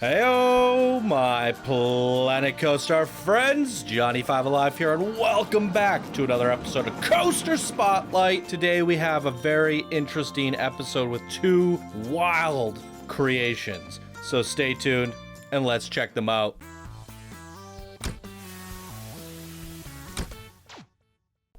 Heyo, my Planet Coaster friends, Johnny5 Alive here, and welcome back to another episode of Coaster Spotlight. Today we have a very interesting episode with two wild creations, so stay tuned and let's check them out.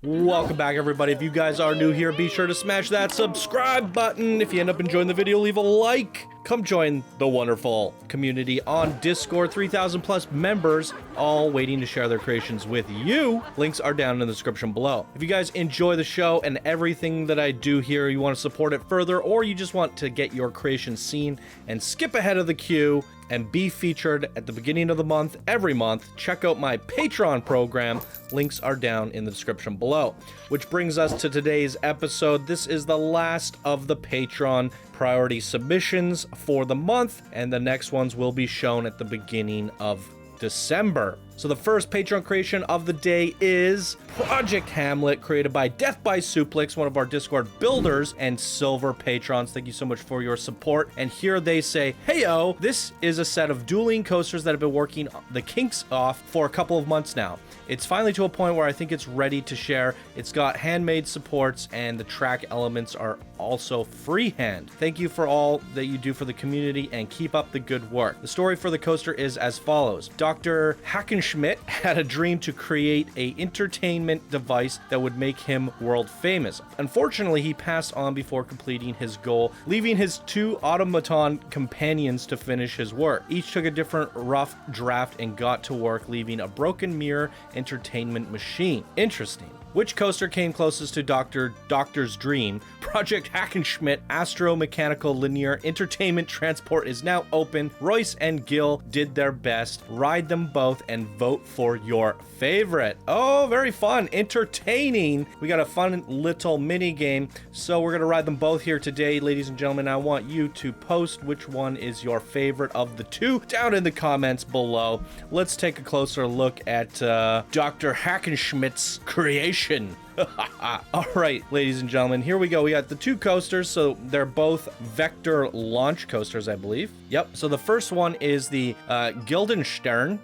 Welcome back, everybody. If you guys are new here, be sure to smash that subscribe button. If you end up enjoying the video, leave a like. Come join the wonderful community on Discord. 3,000 plus members, all waiting to share their creations with you. Links are down in the description below. If you guys enjoy the show and everything that I do here, you want to support it further, or you just want to get your creation seen and skip ahead of the queue and be featured at the beginning of the month, every month, check out my Patreon program. Links are down in the description below. Which brings us to today's episode. This is the last of the Patreon priority submissions for the month, and the next ones will be shown at the beginning of December. So the first Patreon creation of the day is Project Hamlet, created by Death by Suplex, one of our Discord builders and silver patrons. Thank you so much for your support. And here they say, heyo, this is a set of dueling coasters that have been working the kinks off for a couple of months now. It's finally to a point where I think it's ready to share. It's got handmade supports and the track elements are also freehand. Thank you for all that you do for the community and keep up the good work. The story for the coaster is as follows. Dr. H.A.M.L.E.T had a dream to create a entertainment device that would make him world famous. Unfortunately, he passed on before completing his goal, leaving his two automaton companions to finish his work. Each took a different rough draft and got to work, leaving a broken mirror entertainment machine. Interesting. Which coaster came closest to Doctor's dream? Project H.A.M.L.E.T Astro Mechanical Linear Entertainment Transport is now open. Royce and Gil did their best. Ride them both and vote for your favorite. Oh, very fun. Entertaining. We got a fun little mini game. So we're going to ride them both here today, ladies and gentlemen. I want you to post which one is your favorite of the two down in the comments below. Let's take a closer look at Dr. H.A.M.L.E.T's creation. All right, ladies and gentlemen, here we go. We got the two coasters, so they're both vector launch coasters, I believe. Yep, so the first one is the Guildenstern.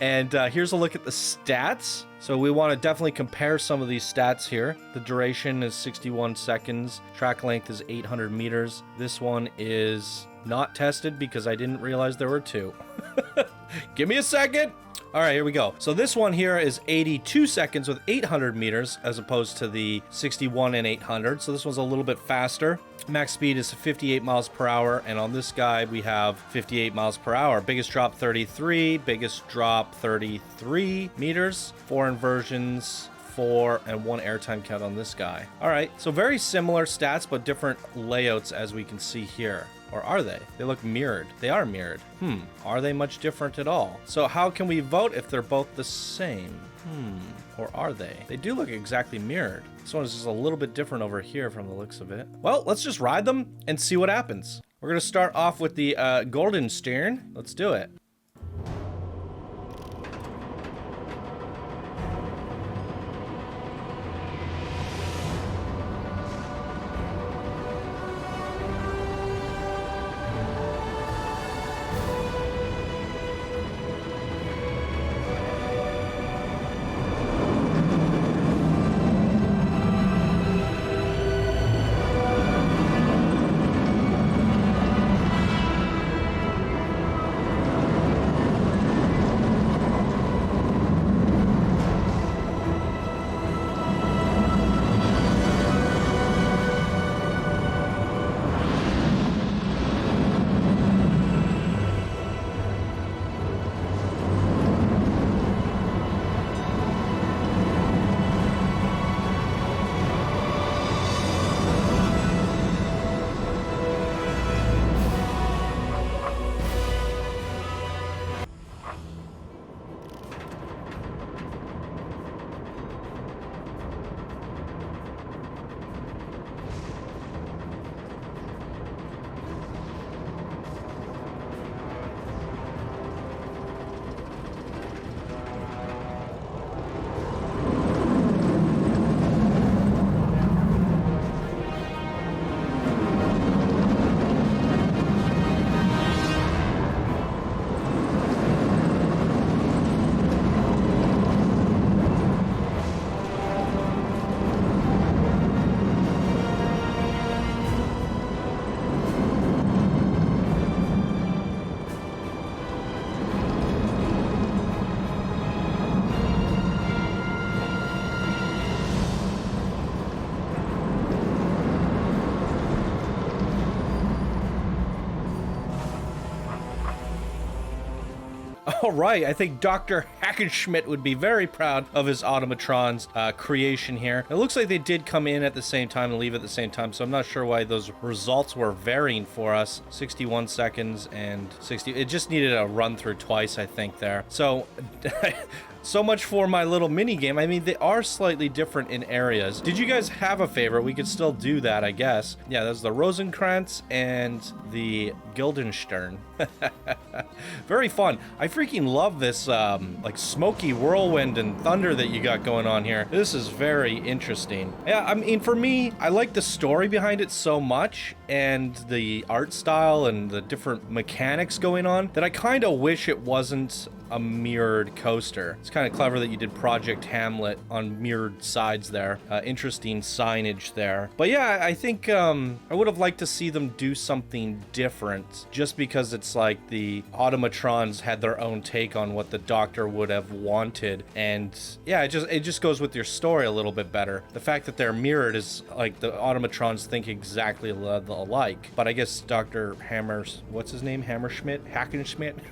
And here's a look at the stats. So we want to definitely compare some of these stats here. The duration is 61 seconds. Track length is 800 meters. This one is not tested because I didn't realize there were two. Give me a second. All right, here we go. So this one here is 82 seconds with 800 meters as opposed to the 61 and 800. So this one's a little bit faster. Max speed is 58 miles per hour. And on this guy, we have 58 miles per hour. Biggest drop 33, biggest drop 33 meters. 4 inversions, 4 and 1 airtime count on this guy. All right, so very similar stats, but different layouts as we can see here. Or are they? They look mirrored. They are mirrored. Are they much different at all? So how can we vote if they're both the same? Or are they? They do look exactly mirrored. This one is just a little bit different over here from the looks of it. Well, let's just ride them and see what happens. We're gonna start off with the Guildenstern. Let's do it. All right, I think Dr. Hackenschmidt would be very proud of his automatron's creation here. It looks like they did come in at the same time and leave at the same time, so I'm not sure why those results were varying for us. 61 seconds and 60. It just needed a run through twice, I think, there. So... So much for my little mini game. I mean, they are slightly different in areas. Did you guys have a favorite? We could still do that, I guess. Yeah, there's the Rosenkrantz and the Guildenstern. Very fun. I freaking love this like smoky whirlwind and thunder that you got going on here. This is very interesting. Yeah, I mean, for me, I like the story behind it so much and the art style and the different mechanics going on that I kind of wish it wasn't a mirrored coaster. It's kind of clever that you did Project Hamlet on mirrored sides there. Interesting signage there. But yeah, I think I would have liked to see them do something different, just because it's like the automatrons had their own take on what the Doctor would have wanted. And yeah, it just goes with your story a little bit better. The fact that they're mirrored is like the automatrons think exactly alike. But I guess Dr. what's his name? Hackenschmidt?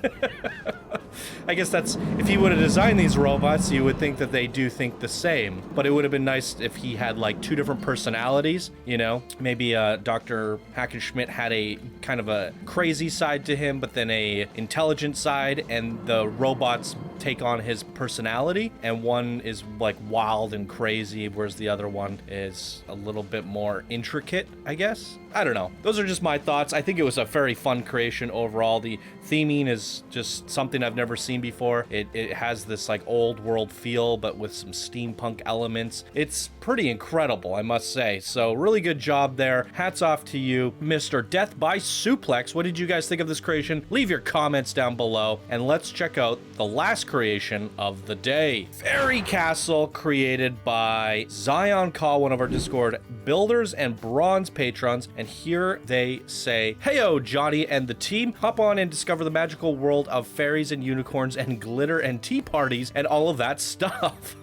I guess that's, if he would have designed these robots, you would think that they do think the same. But it would have been nice if he had like two different personalities, you know? Maybe Dr. Hackenschmidt had a kind of a crazy side to him, but then a intelligent side, and the robots take on his personality, and one is like wild and crazy, whereas the other one is a little bit more intricate, I guess. I don't know. Those are just my thoughts. I think it was a very fun creation overall. The theming is just something I've never seen before. It has this like old world feel, but with some steampunk elements. It's pretty incredible, I must say. So really good job there. Hats off to you, Mr. Death by Suplex. What did you guys think of this creation? Leave your comments down below, and let's check out the last creation of the day. Fairy Castle, created by Zion Call, one of our Discord builders and bronze patrons. And here they say, "Heyo, Johnny and the team. Hop on and discover the magical world of fairies and unicorns and glitter and tea parties and all of that stuff."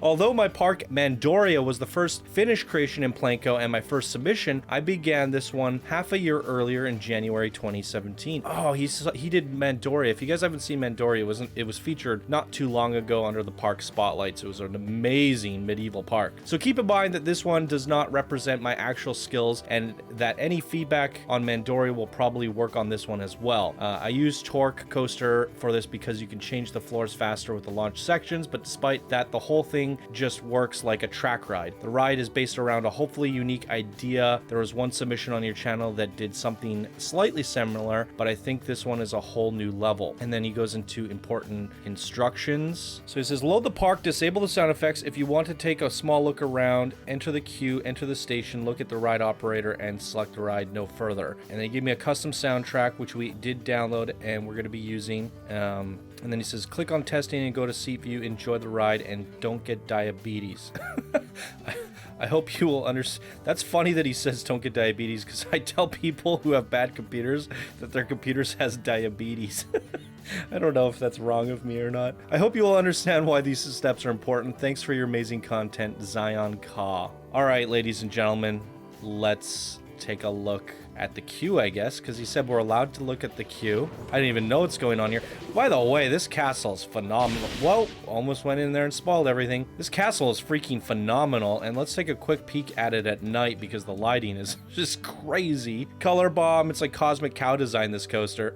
Although my park Mandoria was the first finished creation in Planko and my first submission, I began this one half a year earlier in January 2017. Oh, he did Mandoria. If you guys haven't seen Mandoria, it was featured not too long ago under the park spotlights. It was an amazing medieval park. So keep in mind that this one does not represent my actual skills, and that any feedback on Mandoria will probably work on this one as well. I used Torque Coaster for this because you can change the floors faster with the launch sections, but despite that, the whole thing just works like a track ride. The ride is based around a hopefully unique idea. There was one submission on your channel that did something slightly similar, but I think this one is a whole new level. And then he goes into important instructions. So he says, load the park, disable the sound effects. If you want to take a small look around, enter the queue, enter the station, look at the ride operator, and select the ride no further. And they give me a custom soundtrack, which we did download and we're going to be using. And then he says, click on testing and go to seat view, enjoy the ride, and don't get diabetes. I hope you will understand. That's funny that he says don't get diabetes, because I tell people who have bad computers that their computers has diabetes. I don't know if that's wrong of me or not. I hope you will understand why these steps are important. Thanks for your amazing content, Zion Ka. All right, ladies and gentlemen, let's take a look at the queue, I guess, because he said we're allowed to look at the queue. I didn't even know what's going on here. By the way, this castle is phenomenal. Whoa, almost went in there and spoiled everything. This castle is freaking phenomenal, and let's take a quick peek at it at night because the lighting is just crazy. Color bomb, it's like Cosmic Cow design, this coaster.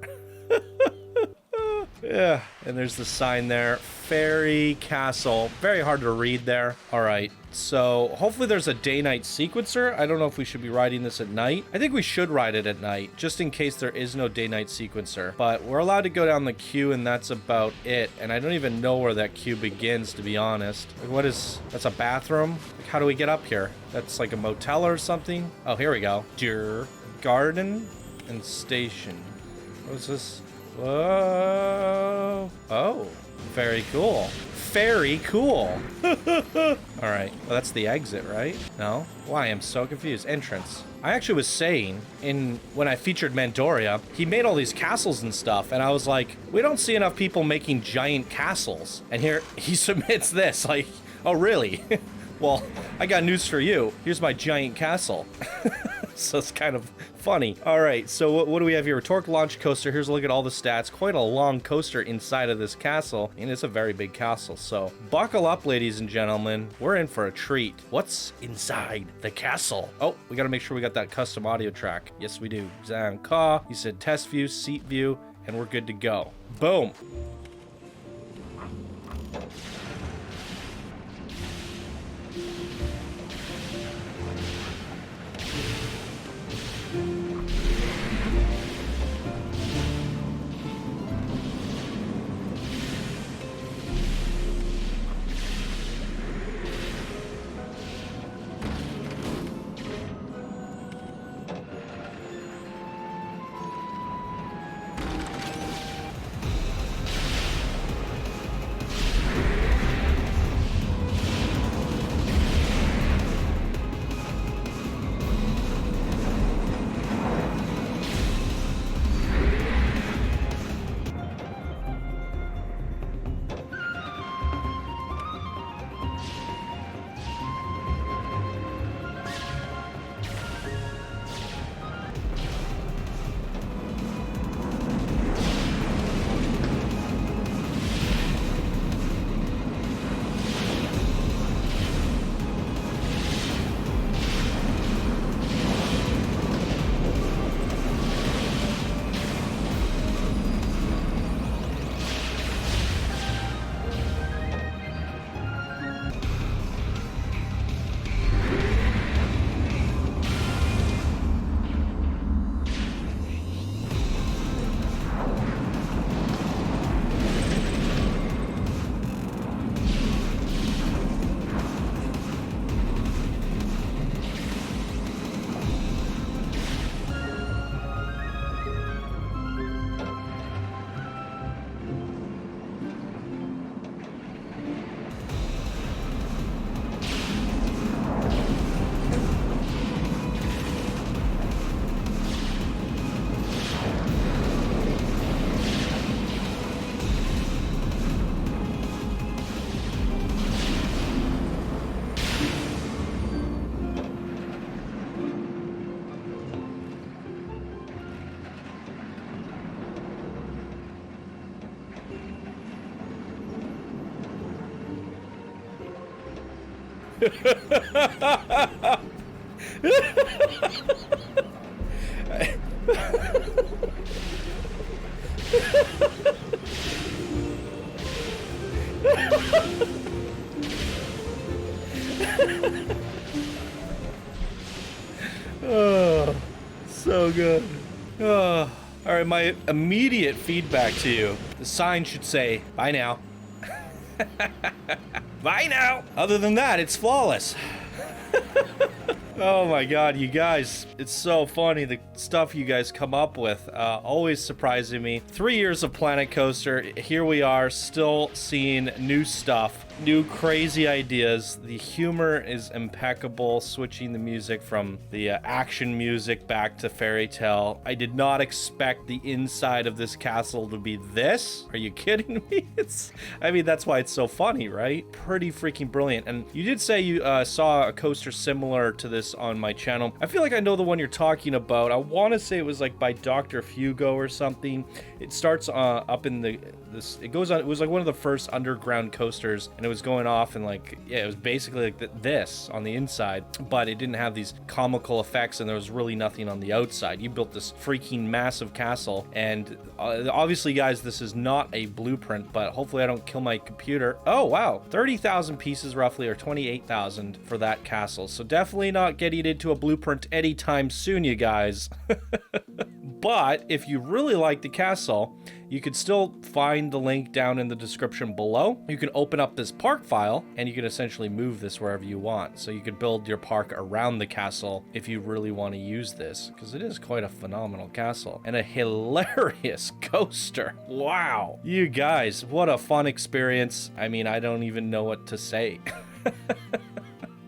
Yeah, and there's the sign there, Fairy Castle. Very hard to read there. All right, so hopefully there's a day-night sequencer. I don't know if we should be riding this at night. I think we should ride it at night, just in case there is no day-night sequencer. But we're allowed to go down the queue, and that's about it. And I don't even know where that queue begins, to be honest. Like, that's a bathroom? Like, how do we get up here? That's like a motel or something? Oh, here we go. Deer Garden and Station. What is this? Whoa. Oh, very cool. Very cool. All right. Well, that's the exit, right? No? Why? I'm so confused. Entrance. I actually was saying when I featured Mandoria, he made all these castles and stuff, and I was like, we don't see enough people making giant castles. And here he submits this, like, oh, really? Well, I got news for you. Here's my giant castle. So it's kind of funny. All right, so what do we have here? Torque launch coaster. Here's a look at all the stats. Quite a long coaster inside of this castle, and it's a very big castle. So buckle up, ladies and gentlemen. We're in for a treat. What's inside the castle? Oh, we got to make sure we got that custom audio track. Yes, we do. Zan Ka. You said test view, seat view, and we're good to go. Boom. Oh, so good. Oh. All right, my immediate feedback to you. The sign should say, bye now. Bye now. Other than that, it's flawless. Oh my god, you guys, it's so funny the stuff you guys come up with, always surprising me. 3 years of Planet Coaster, here we are still seeing new stuff, new crazy ideas. The humor is impeccable, switching the music from the action music back to fairy tale. I did not expect the inside of this castle to be this. Are you kidding me? I mean, that's why it's so funny, right? Pretty freaking brilliant. And you did say you saw a coaster similar to this on my channel. I feel like I know the one you're talking about. I want to say it was like by Dr. Fugo or something. It starts up in it goes on, it was like one of the first underground coasters, and it was going off and like, yeah, it was basically like this on the inside, but it didn't have these comical effects and there was really nothing on the outside. You built this freaking massive castle, and obviously guys, this is not a blueprint, but hopefully I don't kill my computer. Oh wow, 30,000 pieces roughly, or 28,000 for that castle. So definitely not getting into a blueprint anytime soon, you guys. But if you really like the castle, you could still find the link down in the description below. You can open up this park file and you can essentially move this wherever you want. So you could build your park around the castle if you really want to use this, because it is quite a phenomenal castle and a hilarious coaster. Wow. You guys, what a fun experience. I mean, I don't even know what to say.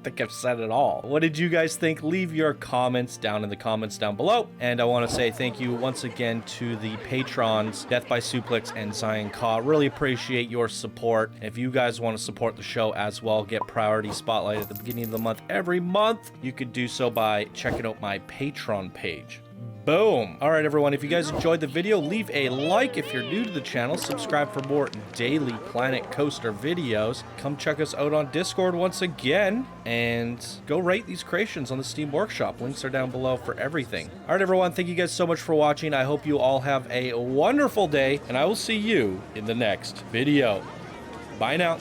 think I've said it all. What did you guys think? Leave your comments down in the comments down below. And I want to say thank you once again to the patrons, Death by Suplex and Zion Ka. Really appreciate your support. If you guys want to support the show as well, get priority spotlight at the beginning of the month every month, you could do so by checking out my Patreon page. Boom. All right, everyone, if you guys enjoyed the video, leave a like. If you're new to the channel, subscribe for more daily Planet Coaster videos. Come check us out on Discord once again, and go rate these creations on the Steam Workshop. Links are down below for everything. All right, everyone, thank you guys so much for watching. I hope you all have a wonderful day, and I will see you in the next video. Bye now.